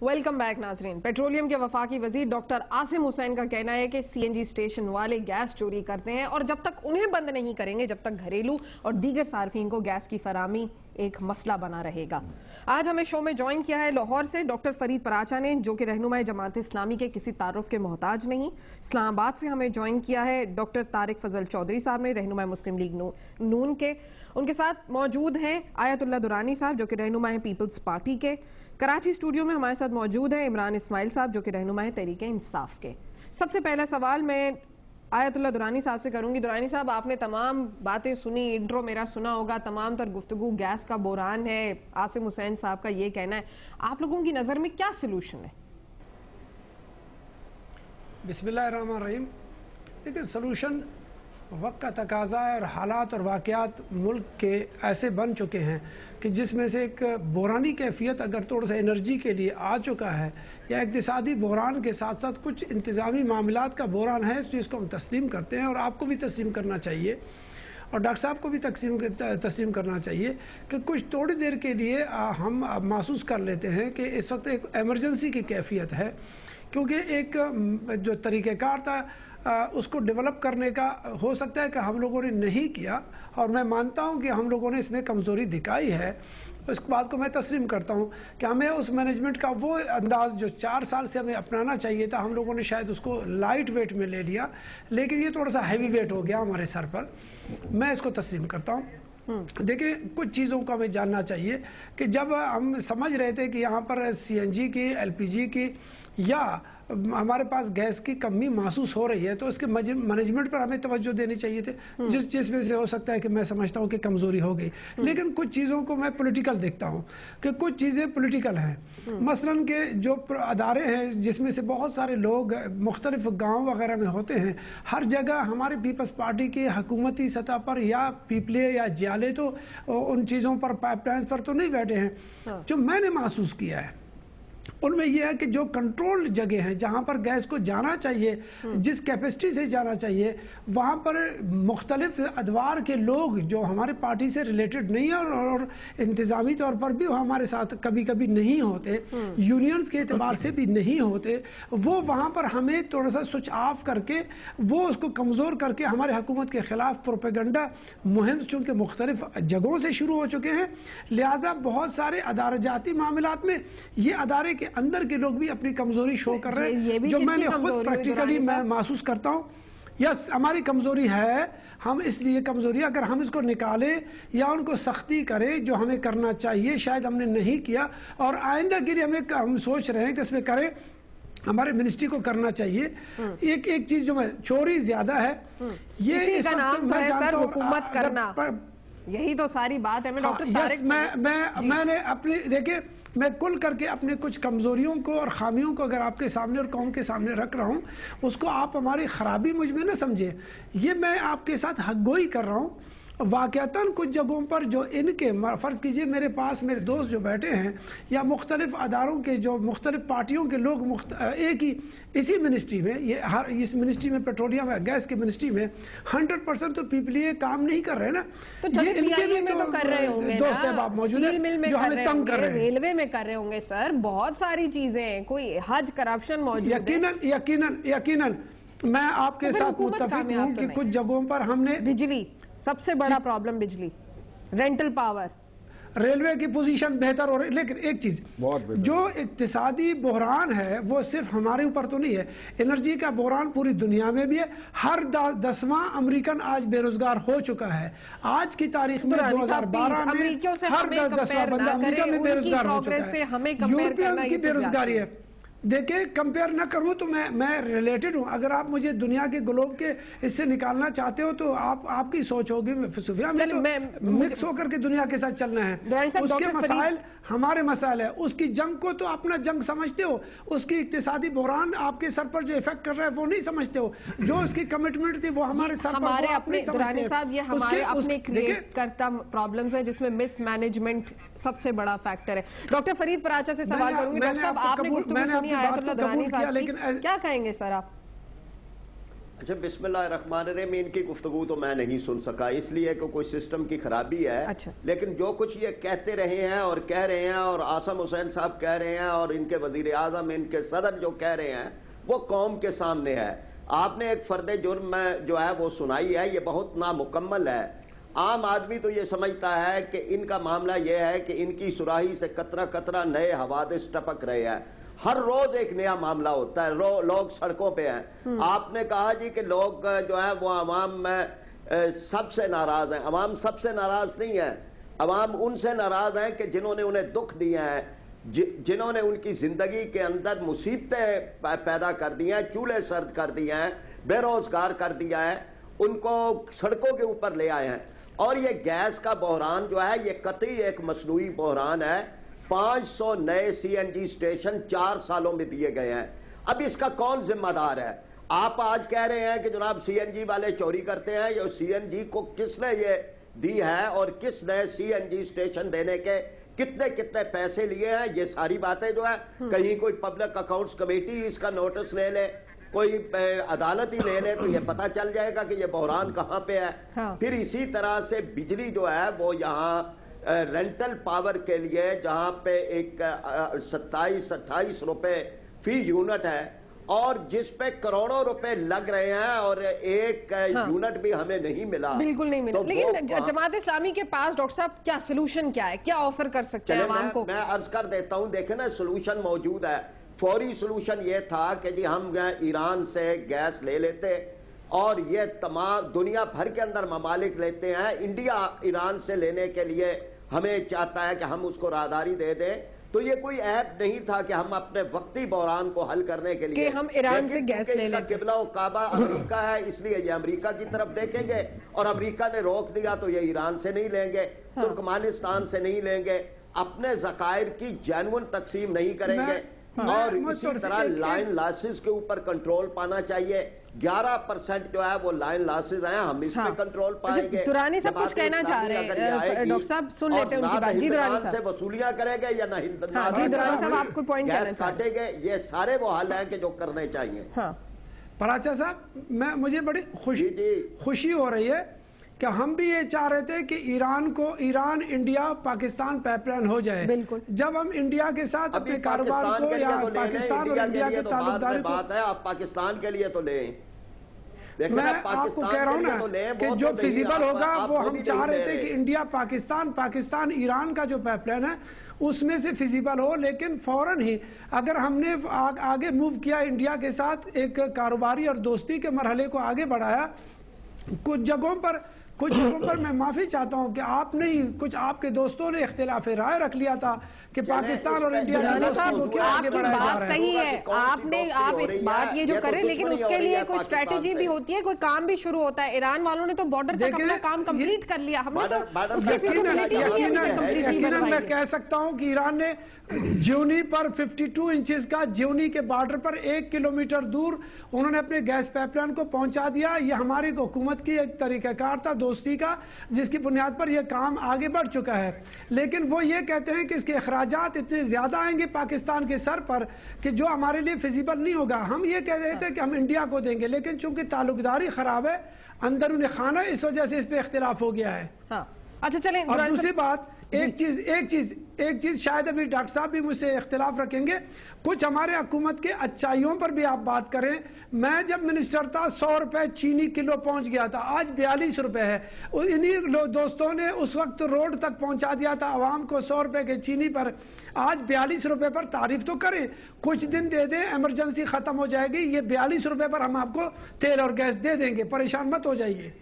Welcome back नाजरीन। Petroleum के वफाकी वजीर डॉक्टर आसिम हुसैन का कहना है कि सीएनजी स्टेशन वाले गैस चोरी करते हैं और जब तक उन्हें बंद नहीं करेंगे जब तक घरेलू और दीगर सार्फिन को गैस की फरामी एक मसला बना रहेगा। आज हमें शो में ज्वाइन किया है लाहौर से डॉक्टर फरीद पराचा ने, जो कि रहनुमाई जमात इस्लामी के किसी तारुफ के मोहताज नहीं। इस्लामाबाद से हमें ज्वाइन किया है डॉक्टर तारिक फजल चौधरी साहब ने, रहनुमाई मुस्लिम लीग नून के। उनके साथ मौजूद हैं आयतुल्लाह दुरानी साहब, जो कि रहनुमा है पीपल्स पार्टी के। कराची स्टूडियो में हमारे साथ मौजूद है इमरान इस्माइल साहब, जो कि रहनुमा है तहरीक इंसाफ के। सबसे पहला सवाल मैं आयतुल्लाह दुरानी साहब से करूंगी। दुरानी साहब, आपने तमाम बातें सुनी, इंट्रो मेरा सुना होगा, तमाम तर गुफ्तगू गैस का बोरान है, आसिम हुसैन साहब का ये कहना है, आप लोगों की नज़र में क्या सलूशन है? बिस्मिल्लाहिर्रहमानिर्रहीम। देखिए, सलूशन वक्त का तकाजा है और हालात और वाक़यात मुल्क के ऐसे बन चुके हैं कि जिसमें से एक बहरानी कैफियत अगर थोड़ा सा एनर्जी के लिए आ चुका है या इक़्तिसादी बहरान के साथ साथ कुछ इंतज़ामी मामलात का बहरान है, इस चीज़ को हम तस्लीम करते हैं और आपको भी तस्लीम करना चाहिए और डॉक्टर साहब को भी तस्लीम करना चाहिए कि कुछ थोड़ी देर के लिए हम महसूस कर लेते हैं कि इस वक्त एक एमरजेंसी की कैफियत है, क्योंकि एक जो तरीक़ेकार था उसको डेवलप करने का हो सकता है कि हम लोगों ने नहीं किया और मैं मानता हूं कि हम लोगों ने इसमें कमज़ोरी दिखाई है। इस बात को मैं तस्लीम करता हूं कि हमें उस मैनेजमेंट का वो अंदाज़ जो 4 साल से हमें अपनाना चाहिए था, हम लोगों ने शायद उसको लाइट वेट में ले लिया, लेकिन ये थोड़ा सा हैवी वेट हो गया हमारे सर पर। मैं इसको तस्लीम करता हूँ। देखिए, कुछ चीज़ों को हमें जानना चाहिए कि जब हम समझ रहे थे कि यहाँ पर सीएनजी की, एलपीजी की या हमारे पास गैस की कमी महसूस हो रही है, तो इसके मैनेजमेंट पर हमें तवज्जो देनी चाहिए थे, जिसमें से हो सकता है कि मैं समझता हूँ कि कमज़ोरी हो गई। लेकिन कुछ चीज़ों को मैं पॉलिटिकल देखता हूँ कि कुछ चीज़ें पॉलिटिकल हैं। मसलन के जो अदारे हैं जिसमें से बहुत सारे लोग मुख्तलिफ गाँव वगैरह में होते हैं, हर जगह हमारे पीपल्स पार्टी के हुकूमती सतह पर या पीपले या जियाले तो उन चीज़ों पर, पाइपलाइन पर तो नहीं बैठे हैं। जो मैंने महसूस किया है उनमें यह है कि जो कंट्रोल्ड जगह हैं जहां पर गैस को जाना चाहिए, जिस कैपेसिटी से जाना चाहिए, वहां पर मुख्तलिफ अदवार के लोग जो हमारे पार्टी से रिलेटेड नहीं है और इंतज़ामी तौर पर भी हमारे साथ कभी कभी नहीं होते, यूनियंस के एतबार से भी नहीं होते, वो वहां पर हमें थोड़ा सा स्विच ऑफ करके वो उसको कमज़ोर करके हमारे हुकूमत के ख़िलाफ़ प्रोपेगेंडा मुहिम चूँकि मुख्तलिफ जगहों से शुरू हो चुके हैं, लिहाजा बहुत सारे अदारजाती मामलात में ये अदारे के अंदर के लोग भी अपनी कमजोरी शो कर रहे हैं, जो मैंने खुद प्रैक्टिकली मैं महसूस करता हूं। यस, हमारी कमजोरी है, हम इसलिए कमजोरी अगर हम इसको निकालें या उनको सख्ती करें जो हमें करना चाहिए, शायद हमने नहीं किया और आइंदा के लिए हम सोच रहे हैं कि इसमें करें, हमारे मिनिस्ट्री को करना चाहिए। एक चीज जो मैं, चोरी ज्यादा है, ये इस वक्त मैं जानता हूं हुकूमत करना, यही तो सारी बात है। मैं डॉक्टर तारिक, मैंने अपनी, देखिए, मैं कुल करके अपने कुछ कमजोरियों को और खामियों को अगर आपके सामने और कौम के सामने रख रहा हूं, उसको आप हमारी खराबी मुझ में ना समझे, ये मैं आपके साथ हक़गोई कर रहा हूं। वाक़यातन कुछ जगहों पर जो इनके, फ़र्ज़ कीजिए मेरे पास मेरे दोस्त जो बैठे हैं या मुख्तलिफ अदारों के जो मुख्तलिफ पार्टियों के लोग एक ही इसी मिनिस्ट्री में, ये हर इस मिनिस्ट्री में, पेट्रोलियम गैस की मिनिस्ट्री में 100% तो पीपल ये काम नहीं कर रहे ना, तो ये इनके भी तो कर रहे होंगे, दोस्त अहबाब मौजूद है जो हमें तंग कर रहे हैं, रेलवे में कर रहे होंगे सर, बहुत सारी चीजें, कोई हज करप्शन मौजूद है। यकीनन मैं आपके साथ मुत्तफिक हूँ कि कुछ जगहों पर हमने, बिजली सबसे बड़ा प्रॉब्लम, बिजली, रेंटल पावर, रेलवे की पोजीशन बेहतर हो रही, लेकिन एक चीज, जो इक्तिसादी बहरान है वो सिर्फ हमारे ऊपर तो नहीं है, एनर्जी का बहरान पूरी दुनिया में भी है। हर 10वां अमेरिकन आज बेरोजगार हो चुका है। आज की तारीख में 2012 में हर 10वां बंदा अमेरिका में बेरोजगार हो चुका है। यूरोपियंस की बेरोजगारी है। देखिए, कंपेयर ना करूं तो मैं रिलेटेड हूं, अगर आप मुझे दुनिया के ग्लोब के इससे निकालना चाहते हो तो आपकी सोच होगी, सुफिया में तो मिक्स होकर के दुनिया के साथ चलना है, उसके मसाइल हमारे मसाइल है, उसकी जंग को तो अपना जंग समझते हो, उसकी इक्तिसादी बहरान आपके सर पर जो इफेक्ट कर रहा है वो नहीं समझते हो, जो उसकी कमिटमेंट थी वो हमारे सर पर, हमारे अपने दुरानी साहब, ये हमारे अपने क्रिएट करता प्रॉब्लम्स है जिसमें मिसमैनेजमेंट सबसे बड़ा फैक्टर है। डॉक्टर फरीद पराचा से सवाल करूंगी। डॉक्टर साहब, आपने गुफ्तगू सुनी आयतुल्लाह दुरानी साहब की, क्या कहेंगे सर आप? अच्छा, बिस्मिल्लाहिर्रहमानिर्रहीम। इनकी गुफ्तगू तो मैं नहीं सुन सका, इसलिए कि कोई सिस्टम की खराबी है। अच्छा। लेकिन जो कुछ ये कहते रहे हैं और कह रहे हैं, और आसम हुसैन साहब कह रहे हैं, और इनके वजीर आजम, इनके सदर जो कह रहे हैं, वो कौम के सामने है। आपने एक फर्द जुर्म जो है वो सुनाई है, ये बहुत नामुकम्मल है। आम आदमी तो ये समझता है कि इनका मामला ये है कि इनकी सुराही से कतरा कतरा नए हवादिस टपक रहे हैं। हर रोज एक नया मामला होता है, लोग सड़कों पे हैं। आपने कहा जी कि लोग जो है वो अवाम में सबसे नाराज हैं। अवाम सबसे नाराज नहीं है, अवाम उनसे नाराज हैं कि जिन्होंने उन्हें दुख दिए हैं, जिन्होंने उनकी जिंदगी के अंदर मुसीबतें पैदा कर दी हैं, चूल्हे सर्द कर दिए हैं, बेरोजगार कर दिया है, उनको सड़कों के ऊपर ले आए हैं। और ये गैस का बहरान जो है ये कतई एक मसनूई बहरान है। 500 नए सीएनजी स्टेशन 4 सालों में दिए गए हैं। अब इसका कौन जिम्मेदार है? आप आज कह रहे हैं कि जनाब सीएनजी वाले चोरी करते हैं। ये सीएनजी को किसने ये दी है और किस नए सीएनजी स्टेशन देने के कितने कितने पैसे लिए हैं, ये सारी बातें जो है कहीं कोई पब्लिक अकाउंट्स कमेटी इसका नोटिस ले ले, कोई अदालत ही ले ले, तो ये पता चल जाएगा कि ये बहरान कहाँ पे है। हाँ। फिर इसी तरह से बिजली जो है वो यहाँ रेंटल पावर के लिए जहां पे एक 27-28 रुपए फी यूनिट है और जिस पे करोड़ों रुपए लग रहे हैं और एक यूनिट भी हमें नहीं मिला, बिल्कुल नहीं मिला। तो लेकिन जमात इस्लामी के पास डॉक्टर साहब क्या सोल्यूशन क्या है, क्या ऑफर कर सकते हैं आवाम को? मैं अर्ज कर देता हूं। देखे ना, सोल्यूशन मौजूद है। फौरी सोल्यूशन ये था कि जी हम ईरान से गैस ले लेते और ये तमाम दुनिया भर के अंदर ममालिक लेते हैं। इंडिया ईरान से लेने के लिए हमें चाहता है कि हम उसको राहदारी दे दें। तो ये कोई ऐप नहीं था कि हम अपने वक्ती बहरान को हल करने के लिए हम ईरान से गैस ले लें। किबला व काबा अमेरिका है, इसलिए ये अमेरिका की तरफ देखेंगे और अमेरिका ने रोक दिया तो ये ईरान से नहीं लेंगे, तुर्कमानिस्तान से नहीं लेंगे, अपने ज़कायर की जेन्युइन तकसीम नहीं करेंगे। और इसी तरह लाइन लॉसेस के ऊपर कंट्रोल पाना चाहिए। 11% जो है वो लाइन लॉसेस हैं, हम इस पे कंट्रोल पाएंगे। दुरानी सब कुछ कहना चाह रहे हैं, डॉक्टर साहब सुन लेते हैं उनकी बात। जी दुरानी साहब, से वसूलियां करेंगे या नहीं? जी दुरानी साहब, आपको पॉइंट कहना काटेंगे, ये सारे वो हल हैं कि जो करने चाहिए। पराचा साहब, मुझे बड़ी खुशी हो रही है कि हम भी ये चाह रहे थे कि ईरान इंडिया पाकिस्तान पाइपलाइन हो जाए। बिल्कुल। जब हम इंडिया के साथ अपने कारोबार को या पाकिस्तान और इंडिया के ताल्लुकदारी को, बात है आप पाकिस्तान के लिए तो लें। मैं आपको कह रहा हूँ ना कि जो फिजिबल होगा वो हम चाह रहे थे कि इंडिया पाकिस्तान ईरान का जो पाइपलाइन है उसमें से फिजिबल हो। लेकिन फौरन ही अगर हमने आगे मूव किया, इंडिया के साथ एक कारोबारी और दोस्ती के मरहले को आगे बढ़ाया, कुछ जगहों पर मैं माफी चाहता हूं कि आप नहीं, कुछ आपके दोस्तों ने इख्तिलाफ राय रख लिया था कि पाकिस्तान और इंडिया को क्या आगे बढ़ाया जा रहा है। सही है, आप इस बात ये जो करें, लेकिन उसके लिए कोई स्ट्रेटेजी भी होती है, कोई काम भी शुरू होता है। ईरान वालों ने तो बॉर्डर तक अपना काम कंप्लीट कर लिया, हमने तो यकीनन मैं कह सकता हूं कि ईरान ने ज्यूनी पर 52 इंचेस का ज्यूनी के बॉर्डर पर 1 किलोमीटर दूर उन्होंने अपने गैस पाइपलाइन को पहुंचा दिया। यह हमारी हुकूमत की एक तरीकाकार था दोस्ती का, जिसकी बुनियाद पर यह काम आगे बढ़ चुका है। लेकिन वो ये कहते हैं कि इसके अखराजात इतने ज्यादा आएंगे पाकिस्तान के सर पर कि जो हमारे लिए फिजिबल नहीं होगा। हम ये कह रहे थे कि हम इंडिया को देंगे, लेकिन चूंकि ताल्लुकदारी खराब है, अंदरूनी खाना, इस वजह से इस पे इख्तिलाफ हो गया है। अच्छा चलें। और दूसरी बात, एक चीज शायद अभी डॉक्टर साहब भी मुझसे इख्तिलाफ रखेंगे, कुछ हमारे हुकूमत के अच्छाइयों पर भी आप बात करें। मैं जब मिनिस्टर था 100 रुपए चीनी किलो पहुंच गया था, आज 42 रुपए है। इन्हीं दोस्तों ने उस वक्त रोड तक पहुंचा दिया था आवाम को 100 रुपए के चीनी पर। आज 42 रुपए पर तारीफ तो करें, कुछ दिन दे दें, इमरजेंसी खत्म हो जाएगी। ये 42 रुपए पर हम आपको तेल और गैस दे देंगे, परेशान मत हो जाइए।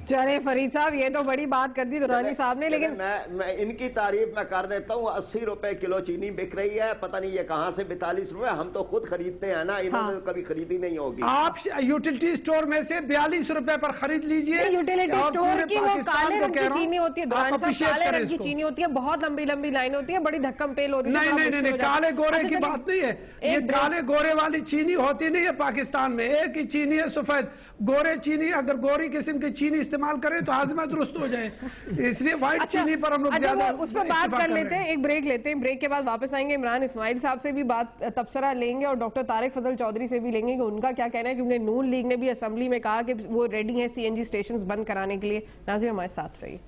चले फरीद साहब, ये तो बड़ी बात कर दी दुरानी साहब ने। लेकिन मैं इनकी तारीफ मैं कर देता हूँ। 80 रुपए किलो चीनी बिक रही है, पता नहीं ये कहाँ से 42 रुपए। हम तो खुद खरीदते हैं ना, इन्होंने तो कभी खरीदी नहीं होगी। आप यूटिलिटी स्टोर में से 42 रुपए पर खरीद लीजिए। यूटिलिटी स्टोर की वो काले रंग की चीनी होती है दुरानी साहब, काले रंग की चीनी होती है, बहुत लंबी लंबी लाइन होती है, बड़ी धक्कम पेल होती है। नहीं, काले गोरे की बात नहीं है। ये काले गोरे वाली चीनी होती नहीं है पाकिस्तान में। एक ही चीनी है सफेद। गोरे चीनी, अगर गोरी किस्म की चीनी इस्तेमाल इस्तेमाल करें तो हाजमा दुरुस्त हो जाए, इसलिए व्हाइट चीनी पर हम लोग अच्छा, ज्यादा उस पर बात कर लेते हैं, एक ब्रेक लेते हैं, ब्रेक के बाद वापस आएंगे। इमरान इस्माइल साहब से भी बात तबसरा लेंगे और डॉक्टर तारिक फजल चौधरी से भी लेंगे कि उनका क्या कहना है, क्योंकि नून लीग ने भी असेंबली में कहा कि वो रेडी है सीएनजी स्टेशन बंद कराने के लिए। नाज़रीन हमारे साथ रहिए।